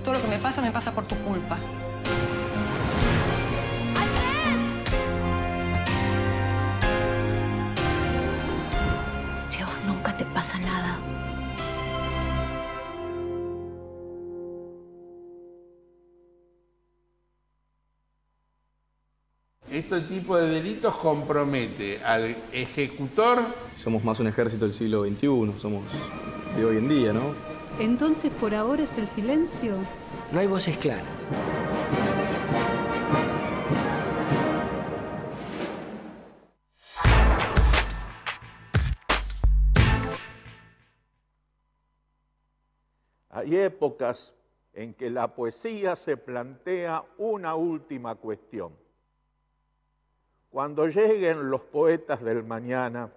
P: Todo lo que me pasa por tu culpa.
K: Si a vos nunca te pasa nada.
Q: Este tipo de delitos compromete al ejecutor.
R: Somos más un ejército del siglo XXI, somos de hoy en día, ¿no?
S: Entonces, por ahora es el silencio.
T: No hay voces claras.
U: Hay épocas en que la poesía se plantea una última cuestión. Cuando lleguen los poetas del mañana,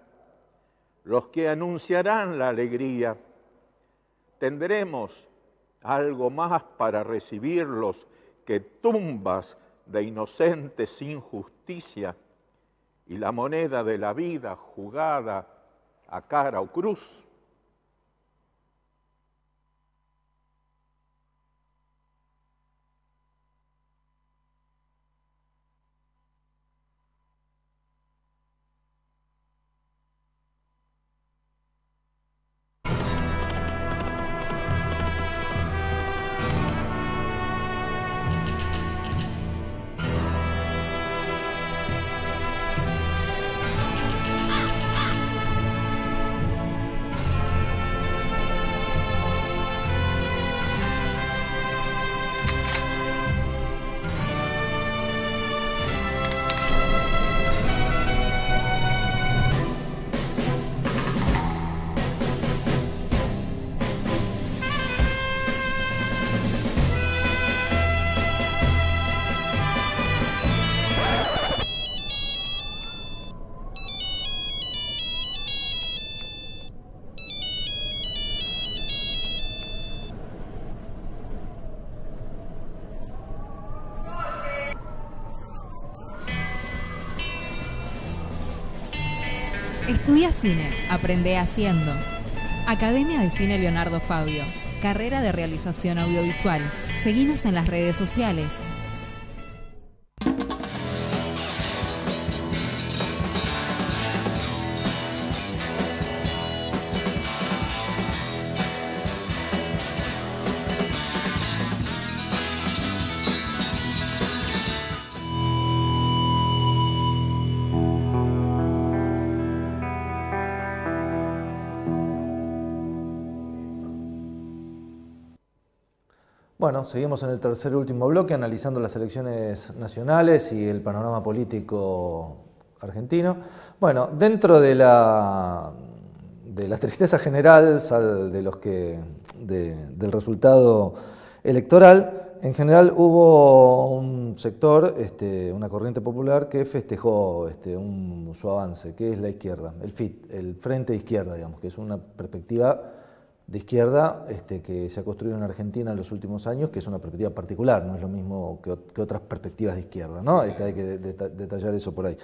U: los que anunciarán la alegría, tendremos algo más para recibirlos que tumbas de inocentes sin justicia y la moneda de la vida jugada a cara o cruz.
T: Estudia cine, aprende haciendo. Academia de Cine Leonardo Fabio. Carrera de realización audiovisual. Seguinos en las redes sociales.
A: Bueno, seguimos en el tercer y último bloque analizando las elecciones nacionales y el panorama político argentino. Bueno, dentro de la tristeza general del resultado electoral, en general hubo un sector, una corriente popular que festejó su avance, que es la izquierda, el FIT, el Frente de Izquierda, digamos, que es una perspectiva de izquierda que se ha construido en Argentina en los últimos años, que es una perspectiva particular, no es lo mismo que otras perspectivas de izquierda, ¿no? Hay que detallar eso por ahí.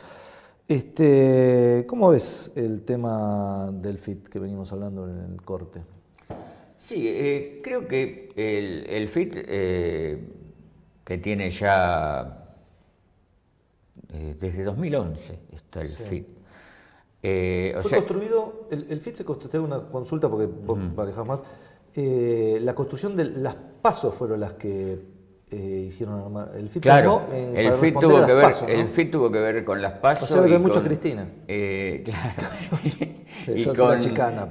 A: ¿Cómo ves el tema del FIT que venimos hablando en el corte?
B: Sí, creo que el FIT, que tiene ya desde 2011 está el FIT.
A: Fue construido, el FIT se construyó, una consulta porque vos manejás más, la construcción de las PASO fueron las que hicieron el FIT.
B: Claro,
A: el
B: FIT tuvo que ver con las PASO.
A: O sea, que mucho Cristina.
B: Claro.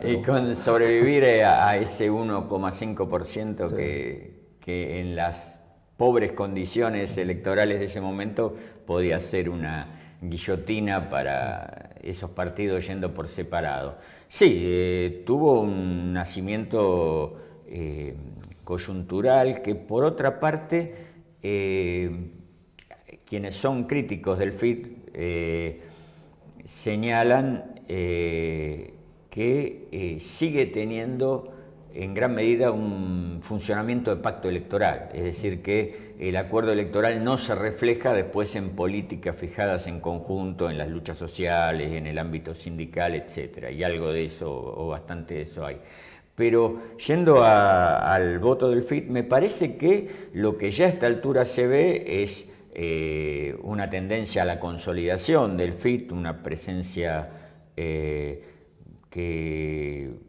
B: y con sobrevivir a ese 1,5% que en las pobres condiciones electorales de ese momento podía ser una guillotina para esos partidos yendo por separado. Sí, tuvo un nacimiento coyuntural que, por otra parte, quienes son críticos del FIT señalan que sigue teniendo en gran medida un funcionamiento de pacto electoral, es decir, que el acuerdo electoral no se refleja después en políticas fijadas en conjunto, en las luchas sociales, en el ámbito sindical, etc. Y algo de eso, o bastante de eso hay. Pero yendo al voto del FIT, me parece que lo que ya a esta altura se ve es una tendencia a la consolidación del FIT, una presencia que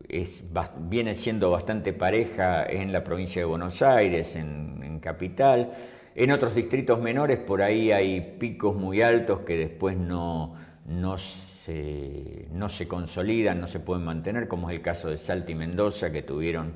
B: viene siendo bastante pareja en la provincia de Buenos Aires, en Capital. En otros distritos menores por ahí hay picos muy altos que después no se consolidan, no se pueden mantener, como es el caso de Salta y Mendoza, que tuvieron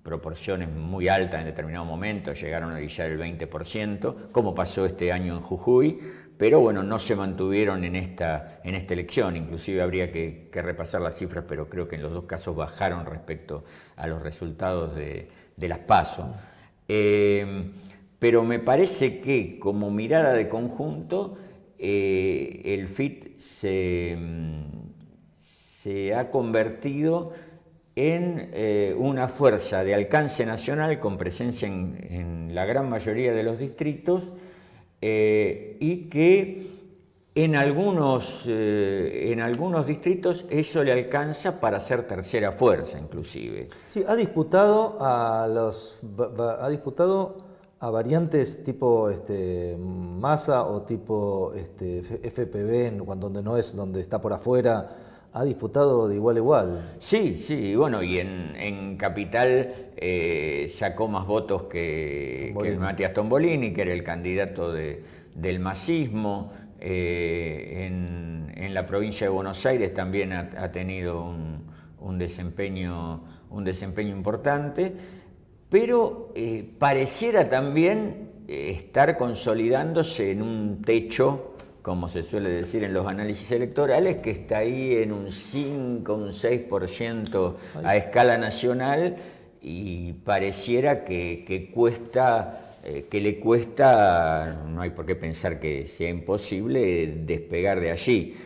B: proporciones muy altas en determinado momento, llegaron a brillar el 20%, como pasó este año en Jujuy, pero bueno, no se mantuvieron en esta elección. Inclusive habría que repasar las cifras, pero creo que en los dos casos bajaron respecto a los resultados de las PASO. Pero me parece que como mirada de conjunto, el FIT se ha convertido en una fuerza de alcance nacional con presencia en la gran mayoría de los distritos, y que en algunos distritos eso le alcanza para ser tercera fuerza, inclusive.
A: Sí, ha disputado a variantes tipo Massa o tipo FPV, donde está por afuera. Ha disputado de igual a igual.
B: Sí, bueno, y en Capital sacó más votos que Matías Tombolini, que era el candidato del masismo. En la provincia de Buenos Aires también ha tenido un desempeño importante, pero pareciera también estar consolidándose en un techo, como se suele decir en los análisis electorales, que está ahí en un 5, un 6% a escala nacional, y pareciera que le cuesta, no hay por qué pensar que sea imposible, despegar de allí.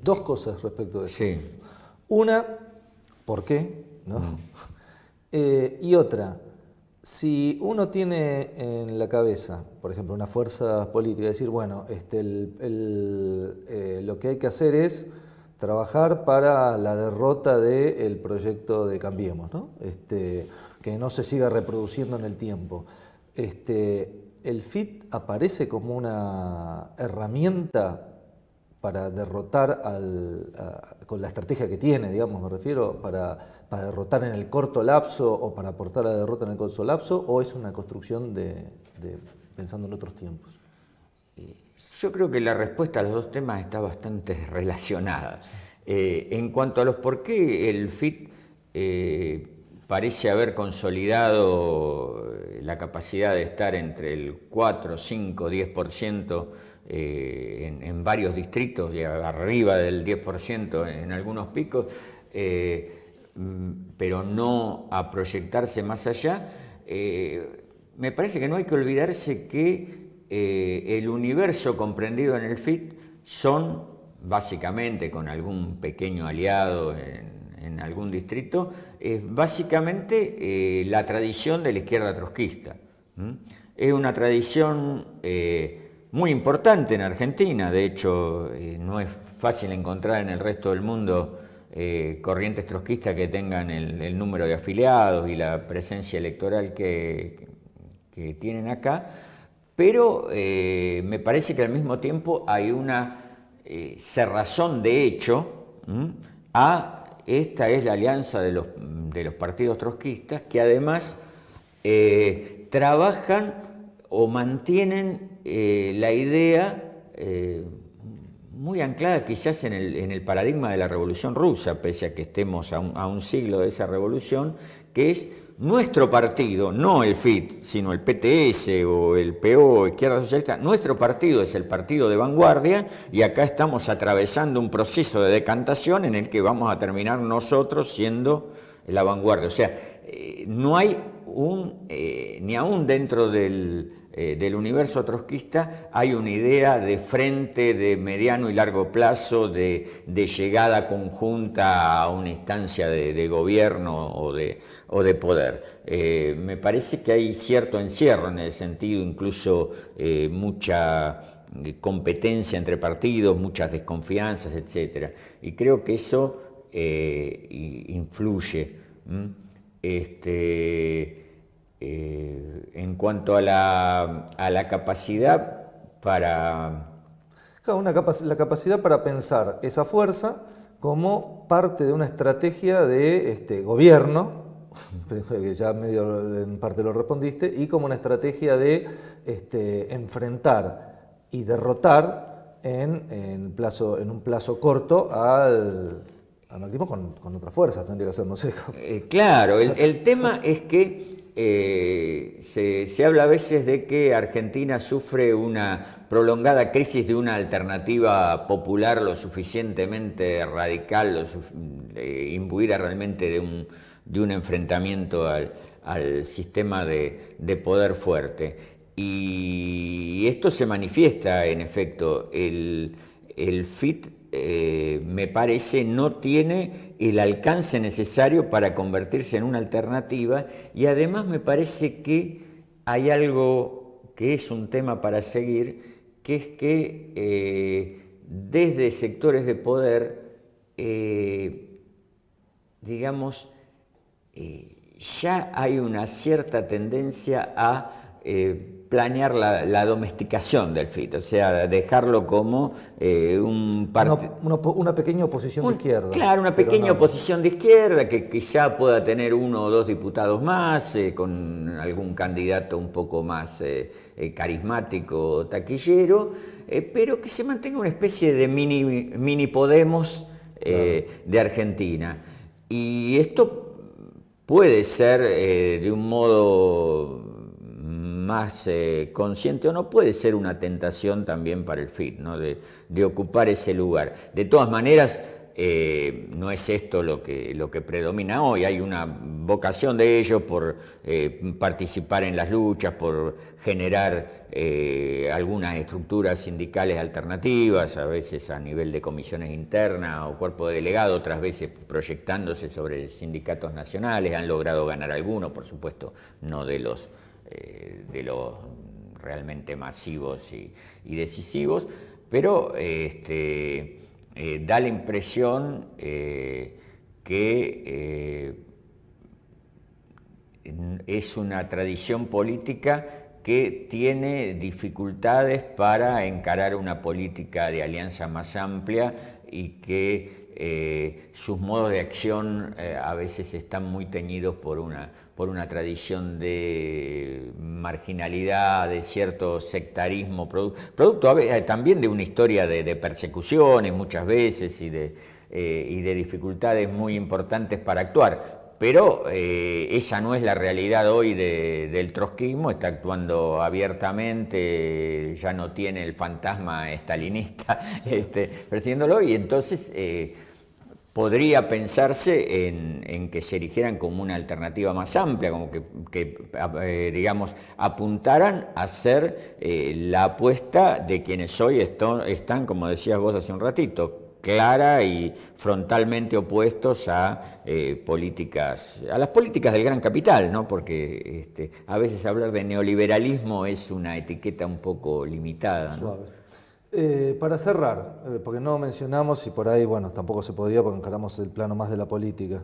A: Dos cosas respecto de eso.
B: Sí.
A: Una, ¿por qué? ¿No? Y otra, Si uno tiene en la cabeza, por ejemplo, una fuerza política, decir, bueno, lo que hay que hacer es trabajar para la derrota del proyecto de Cambiemos, ¿no? Que no se siga reproduciendo en el tiempo. El FIT aparece como una herramienta para derrotar con la estrategia que tiene, digamos, me refiero, para derrotar en el corto lapso o para aportar a la derrota en el corto lapso, o es una construcción pensando en otros tiempos?
B: Yo creo que la respuesta a los dos temas está bastante relacionada. En cuanto a los por qué el FIT parece haber consolidado la capacidad de estar entre el 4, 5, 10% en varios distritos y arriba del 10% en algunos picos, pero no a proyectarse más allá, me parece que no hay que olvidarse que el universo comprendido en el FIT son, básicamente, con algún pequeño aliado en algún distrito, es básicamente la tradición de la izquierda trotskista. Es una tradición muy importante en Argentina, de hecho no es fácil encontrar en el resto del mundo corrientes trotskistas que tengan el número de afiliados y la presencia electoral que tienen acá, pero me parece que al mismo tiempo hay una cerrazón de hecho esta es la alianza de los partidos trotskistas, que además trabajan o mantienen la idea muy anclada quizás en el paradigma de la Revolución Rusa, pese a que estemos a un siglo de esa revolución, que es nuestro partido, no el FIT, sino el PTS o el PO, Izquierda Socialista, nuestro partido es el partido de vanguardia y acá estamos atravesando un proceso de decantación en el que vamos a terminar nosotros siendo la vanguardia. O sea, no hay ni aún dentro del universo trotskista hay una idea de frente de mediano y largo plazo, de llegada conjunta a una instancia de gobierno o de poder. Me parece que hay cierto encierro en ese sentido, incluso mucha competencia entre partidos, muchas desconfianzas, etc. Y creo que eso influye. En cuanto a la capacidad para...
A: Claro, la capacidad para pensar esa fuerza como parte de una estrategia de gobierno, que ya medio en parte lo respondiste, y como una estrategia de enfrentar y derrotar en un plazo corto al macrismo con otras fuerzas, tendría que ser, no sé.
B: Claro, el tema es que se habla a veces de que Argentina sufre una prolongada crisis de una alternativa popular lo suficientemente radical, imbuida realmente de un enfrentamiento al sistema de poder fuerte. Y esto se manifiesta, en efecto, el FIT me parece no tiene el alcance necesario para convertirse en una alternativa, y además me parece que hay algo que es un tema para seguir, que es que desde sectores de poder, digamos, ya hay una cierta tendencia a planear la domesticación del FIT, o sea, dejarlo como un partido...
A: Una pequeña oposición de izquierda.
B: Claro, una pequeña oposición de izquierda que quizá pueda tener 1 o 2 diputados más, con algún candidato un poco más carismático, taquillero, pero que se mantenga una especie de mini Podemos de Argentina. Y esto puede ser de un modo más consciente, o no puede ser una tentación también para el FIT, ¿no? de ocupar ese lugar. De todas maneras, no es esto lo que predomina hoy. Hay una vocación de ellos por participar en las luchas, por generar algunas estructuras sindicales alternativas, a veces a nivel de comisiones internas o cuerpo de delegado, otras veces proyectándose sobre sindicatos nacionales. Han logrado ganar algunos, por supuesto, no de los realmente masivos y decisivos, pero da la impresión que es una tradición política que tiene dificultades para encarar una política de alianza más amplia y que sus modos de acción a veces están muy teñidos por una tradición de marginalidad, de cierto sectarismo, producto también de una historia de persecuciones muchas veces y de dificultades muy importantes para actuar. Pero esa no es la realidad hoy del trotskismo, está actuando abiertamente, ya no tiene el fantasma estalinista persiguiéndolo, y entonces podría pensarse en que se erigieran como una alternativa más amplia, como que digamos, apuntaran a ser la apuesta de quienes hoy están, como decías vos hace un ratito, clara y frontalmente opuestos a las políticas del gran capital, ¿no? Porque a veces hablar de neoliberalismo es una etiqueta un poco limitada, ¿no?
A: Para cerrar, porque no mencionamos, y por ahí, bueno, tampoco se podía porque encaramos el plano más de la política,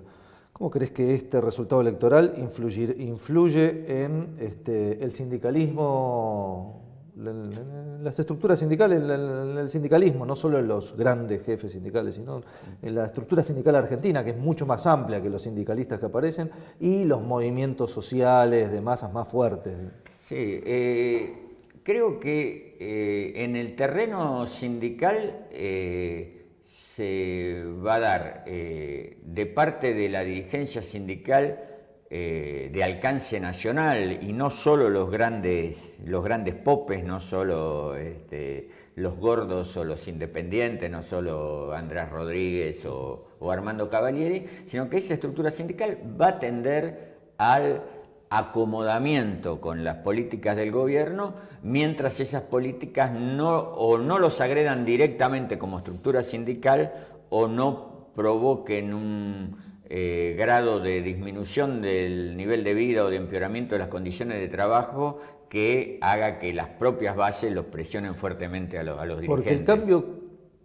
A: ¿cómo crees que este resultado electoral influye en el sindicalismo, las estructuras sindicales, en el sindicalismo, no solo en los grandes jefes sindicales, sino en la estructura sindical argentina, que es mucho más amplia que los sindicalistas que aparecen, y los movimientos sociales de masas más fuertes?
B: Sí, creo que en el terreno sindical se va a dar de parte de la dirigencia sindical de alcance nacional, y no solo los grandes popes, no solo los gordos o los independientes, no solo Andrés Rodríguez o Armando Cavalieri, sino que esa estructura sindical va a tender al acomodamiento con las políticas del gobierno, mientras esas políticas no los agredan directamente como estructura sindical o no provoquen un grado de disminución del nivel de vida o de empeoramiento de las condiciones de trabajo que haga que las propias bases los presionen fuertemente a los dirigentes.
A: Porque el cambio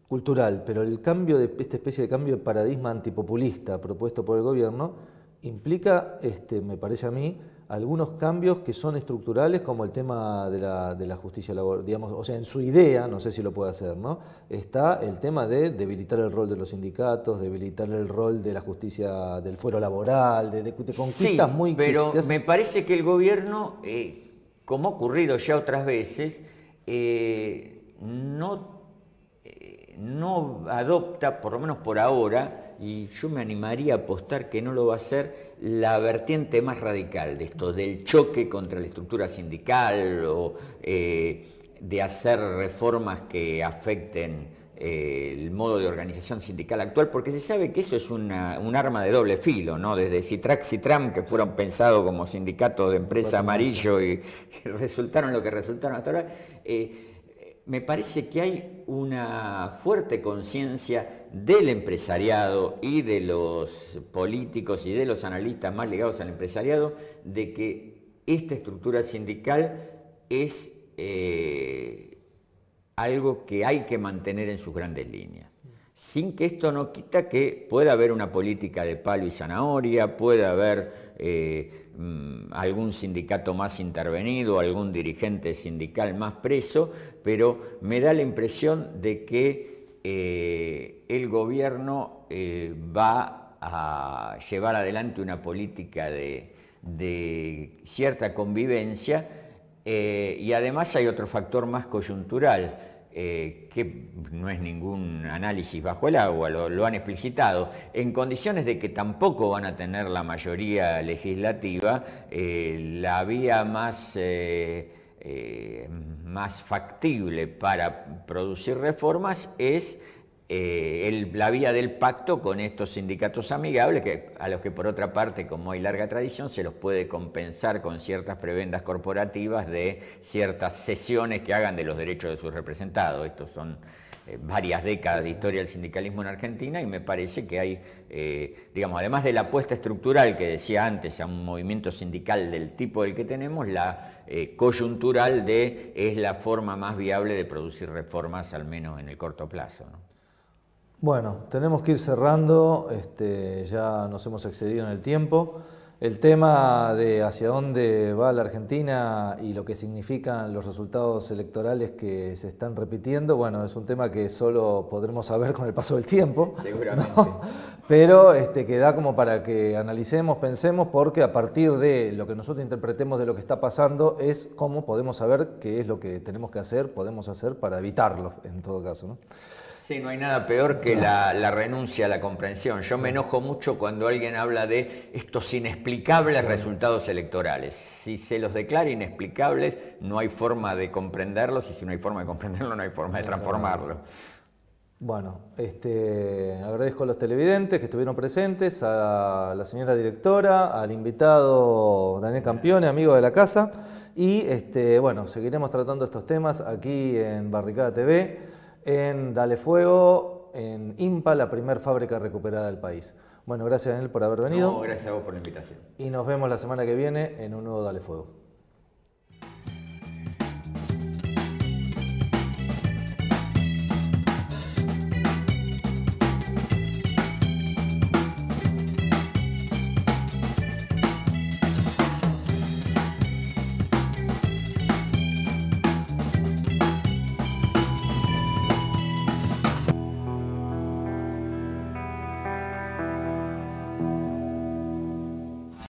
A: cultural, pero el cambio de esta especie de cambio de paradigma antipopulista propuesto por el gobierno implica, me parece a mí, algunos cambios que son estructurales, como el tema de la justicia laboral, digamos, o sea, en su idea, no sé si lo puede hacer, ¿no? Está el tema de debilitar el rol de los sindicatos, debilitar el rol de la justicia, del fuero laboral, de conquistas
B: sí,
A: muy...
B: pero me parece que el gobierno, como ha ocurrido ya otras veces, no adopta, por lo menos por ahora, y yo me animaría a apostar que no lo va a hacer, la vertiente más radical de esto, del choque contra la estructura sindical o de hacer reformas que afecten el modo de organización sindical actual, porque se sabe que eso es un arma de doble filo, ¿no? Desde Citrax y Tram, que fueron pensados como sindicatos de empresa amarillo y resultaron lo que resultaron hasta ahora, me parece que hay una fuerte conciencia del empresariado y de los políticos y de los analistas más ligados al empresariado de que esta estructura sindical es algo que hay que mantener en sus grandes líneas. Sin que esto no quita que pueda haber una política de palo y zanahoria, puede haber algún sindicato más intervenido, algún dirigente sindical más preso, pero me da la impresión de que el gobierno va a llevar adelante una política de cierta convivencia, y además hay otro factor más coyuntural, que no es ningún análisis bajo el agua, lo han explicitado. En condiciones de que tampoco van a tener la mayoría legislativa, la vía más factible para producir reformas es la vía del pacto con estos sindicatos amigables, a los que por otra parte, como hay larga tradición, se los puede compensar con ciertas prebendas corporativas de ciertas cesiones que hagan de los derechos de sus representados. Estos son varias décadas de historia del sindicalismo en Argentina y me parece que hay, digamos, además de la apuesta estructural que decía antes a un movimiento sindical del tipo del que tenemos, la coyuntural es la forma más viable de producir reformas, al menos en el corto plazo, ¿no?
A: Bueno, tenemos que ir cerrando, ya nos hemos excedido en el tiempo. El tema de hacia dónde va la Argentina y lo que significan los resultados electorales que se están repitiendo, bueno, es un tema que solo podremos saber con el paso del tiempo.
B: Seguramente.
A: ¿No? Pero que da como para que analicemos, pensemos, porque a partir de lo que nosotros interpretemos de lo que está pasando es cómo podemos saber qué es lo que tenemos que hacer, podemos hacer para evitarlo, en todo caso, ¿no?
B: Sí, no hay nada peor que la renuncia a la comprensión. Yo me enojo mucho cuando alguien habla de estos inexplicables resultados electorales. Si se los declara inexplicables, no hay forma de comprenderlos, y si no hay forma de comprenderlo, no hay forma de transformarlo.
A: Bueno, agradezco a los televidentes que estuvieron presentes, a la señora directora, al invitado Daniel Campione, amigo de la casa, y bueno, seguiremos tratando estos temas aquí en Barricada TV, en Dale Fuego, en IMPA, la primer fábrica recuperada del país. Bueno, gracias Daniel por haber venido.
B: No, gracias a vos por la invitación.
A: Y nos vemos la semana que viene en un nuevo Dale Fuego.